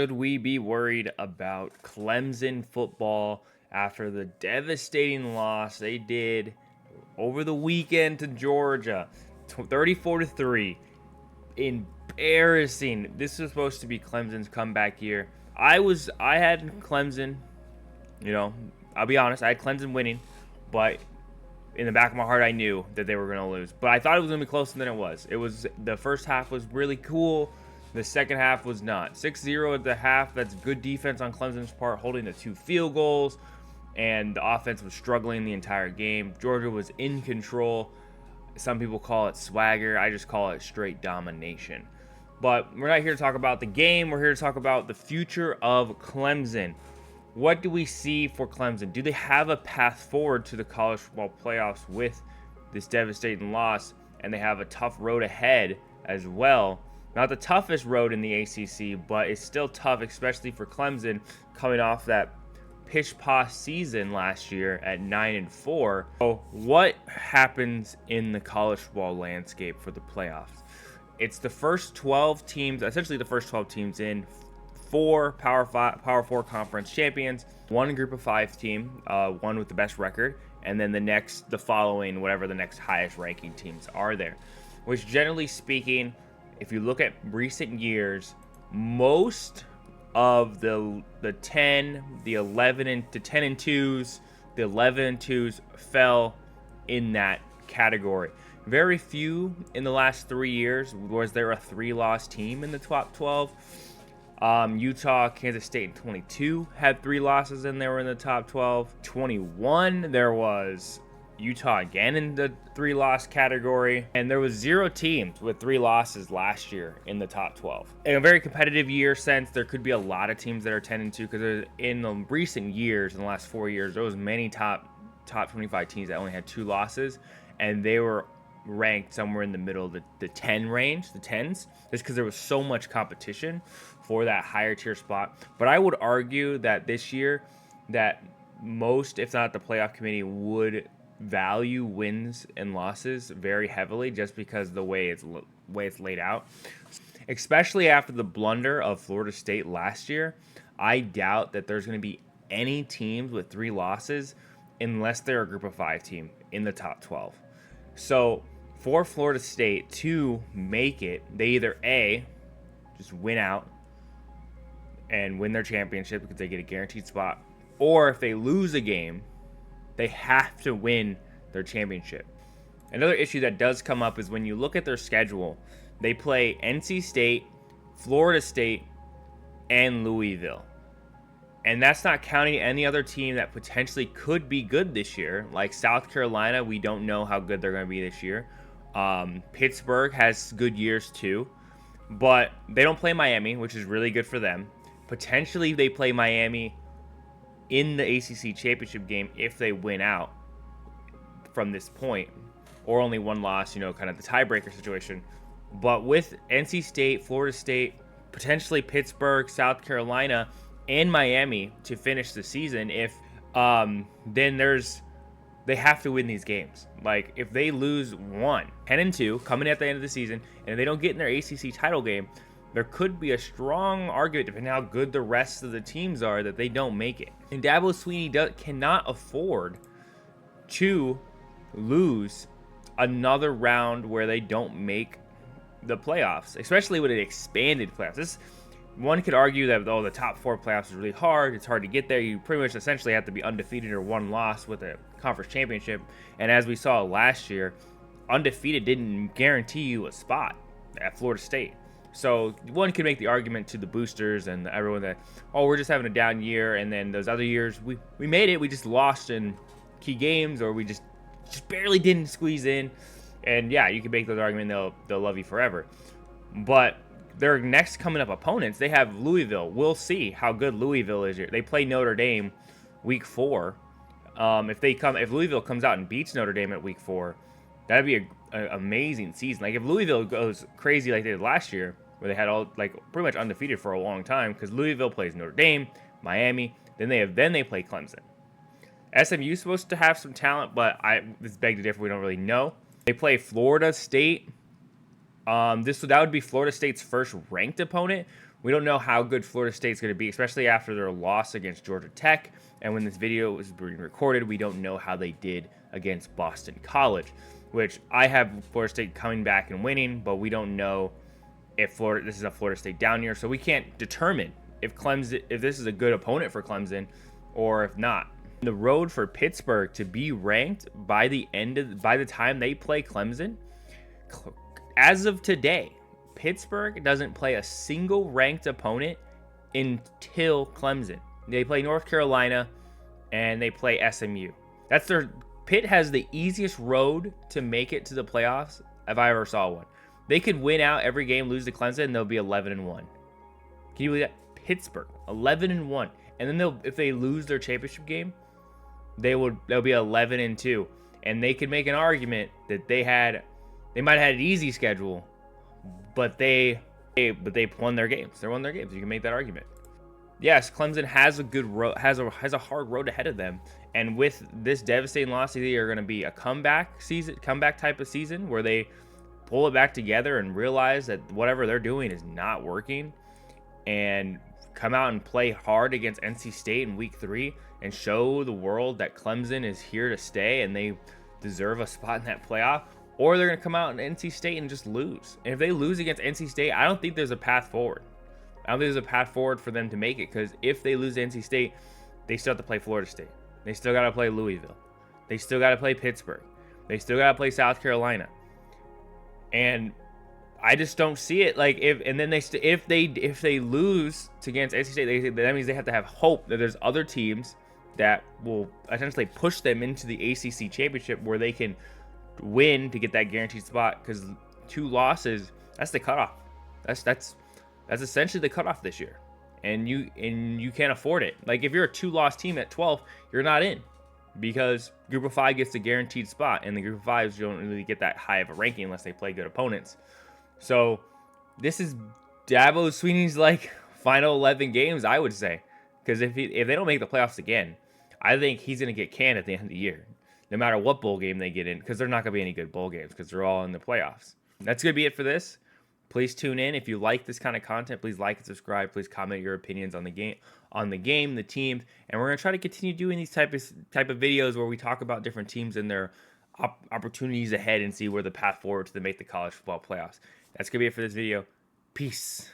Should we be worried about Clemson football after the devastating loss they did over the weekend to Georgia, 34-3? Embarrassing. This was supposed to be Clemson's comeback year. I had Clemson, I'll be honest, I had Clemson winning, but in the back of my heart, I knew that they were going to lose. But I thought it was going to be closer than it was. The first half was really cool. The second half was not. 6-0 at the half. That's good defense on Clemson's part, holding the 2 field goals. And the offense was struggling the entire game. Georgia was in control. Some people call it swagger. I just call it straight domination. But we're not here to talk about the game. We're here to talk about the future of Clemson. What do we see for Clemson? Do they have a path forward to the college football playoffs with this devastating loss? And they have a tough road ahead as well. Not the toughest road in the ACC, but it's still tough, especially for Clemson coming off that pish-posh season last year at 9-4. So what happens in the college football landscape for the playoffs? It's the first 12 teams, essentially the first 12 teams in, 4 Power 4 conference champions, 1 group of 5 team, one with the best record, and then the following, whatever the next highest ranking teams are there. Which generally speaking, if you look at recent years, most of the 10, the 11 and the 10 and 2s, the 11 and 2s fell in that category. Very few in the last 3 years was there a 3-loss team in the top 12. Utah, Kansas State in 22 had 3 losses and they were in the top 12. 21, there was Utah again in the 3-loss category, and there was 0 teams with 3 losses last year in the top 12. In a very competitive year sense, there could be a lot of teams that are 10-2 because in the recent years, in the last 4 years, there was many top 25 teams that only had 2 losses, and they were ranked somewhere in the middle of the 10 range, the 10s, just because there was so much competition for that higher tier spot. But I would argue that this year, that most, if not the playoff committee, would value wins and losses very heavily just because the way it's laid out. Especially after the blunder of Florida State last year, I doubt that there's going to be any teams with 3 losses unless they're a group of 5 team in the top 12. So for Florida State to make it, they either A, just win out and win their championship because they get a guaranteed spot, or if they lose a game, they have to win their championship. Another issue that does come up is when you look at their schedule, they play NC State, Florida State, and Louisville. And that's not counting any other team that potentially could be good this year. Like South Carolina, we don't know how good they're going to be this year. Pittsburgh has good years too. But they don't play Miami, which is really good for them. Potentially they play Miami in the ACC championship game if they win out from this point, or only 1 loss, kind of the tiebreaker situation. But with NC State, Florida State, potentially Pittsburgh, South Carolina, and Miami to finish the season, then they have to win these games. Like if they lose 10-2 coming at the end of the season, and they don't get in their ACC title game, there could be a strong argument, depending on how good the rest of the teams are, that they don't make it. And Dabo Swinney cannot afford to lose another round where they don't make the playoffs, especially with an expanded playoffs. One could argue that, the top 4 playoffs is really hard. It's hard to get there. You pretty much essentially have to be undefeated or 1 loss with a conference championship. And as we saw last year, undefeated didn't guarantee you a spot at Florida State. So one could make the argument to the boosters and everyone that, we're just having a down year, and then those other years we made it, we just lost in key games, or we just barely didn't squeeze in. And yeah, you can make those arguments, they'll love you forever. But their next coming up opponents, they have Louisville. We'll see how good Louisville is here. They play Notre Dame week 4. If Louisville comes out and beats Notre Dame at week 4, that'd be an amazing season. Like if Louisville goes crazy like they did last year, where they had pretty much undefeated for a long time, because Louisville plays Notre Dame, Miami, then they play Clemson. SMU is supposed to have some talent, but this beg to differ. We don't really know. They play Florida State. That would be Florida State's first ranked opponent, We don't know how good Florida State's going to be, especially after their loss against Georgia Tech. And when this video was being recorded, we don't know how they did against Boston College, which I have Florida State coming back and winning, but we don't know if this is a Florida State down year, so we can't determine if this is a good opponent for Clemson or if not. The road for Pittsburgh to be ranked by the time they play Clemson, as of today, Pittsburgh doesn't play a single ranked opponent until Clemson. They play North Carolina and they play SMU. Pitt has the easiest road to make it to the playoffs if I ever saw one. They could win out every game, lose to Clemson, and they'll be 11-1. Can you believe that? Pittsburgh, 11-1, and then if they lose their championship game, they'll be 11-2, and they could make an argument that they might have had an easy schedule, but they won their games. They won their games. You can make that argument. Yes, Clemson has a good road, has a hard road ahead of them, and with this devastating loss, they are going to be a comeback type of season where they pull it back together and realize that whatever they're doing is not working, and come out and play hard against NC State in week 3 and show the world that Clemson is here to stay and they deserve a spot in that playoff. Or they're going to come out in NC State and just lose. And if they lose against NC State, I don't think there's a path forward. I don't think there's a path forward for them to make it, because if they lose to NC State, they still have to play Florida State. They still got to play Louisville. They still got to play Pittsburgh. They still got to play South Carolina. And I just don't see it. Like if they lose against NC State, that means they have to have hope that there's other teams that will essentially push them into the ACC championship where they can win to get that guaranteed spot. Because 2 losses, that's the cutoff. That's essentially the cutoff this year, and you can't afford it. Like if you're a 2-loss team at 12, you're not in, because Group of 5 gets the guaranteed spot, and the Group of 5s don't really get that high of a ranking unless they play good opponents. So this is Dabo Swinney's like final 11 games, I would say, because if they don't make the playoffs again, I think he's going to get canned at the end of the year, no matter what bowl game they get in, because they're not going to be any good bowl games because they're all in the playoffs. That's going to be it for this. Please tune in. If you like this kind of content, please like and subscribe. Please comment your opinions on the game, the team, and we're going to try to continue doing these type of videos where we talk about different teams and their opportunities ahead and see where the path forward to make the college football playoffs. That's going to be it for this video. Peace.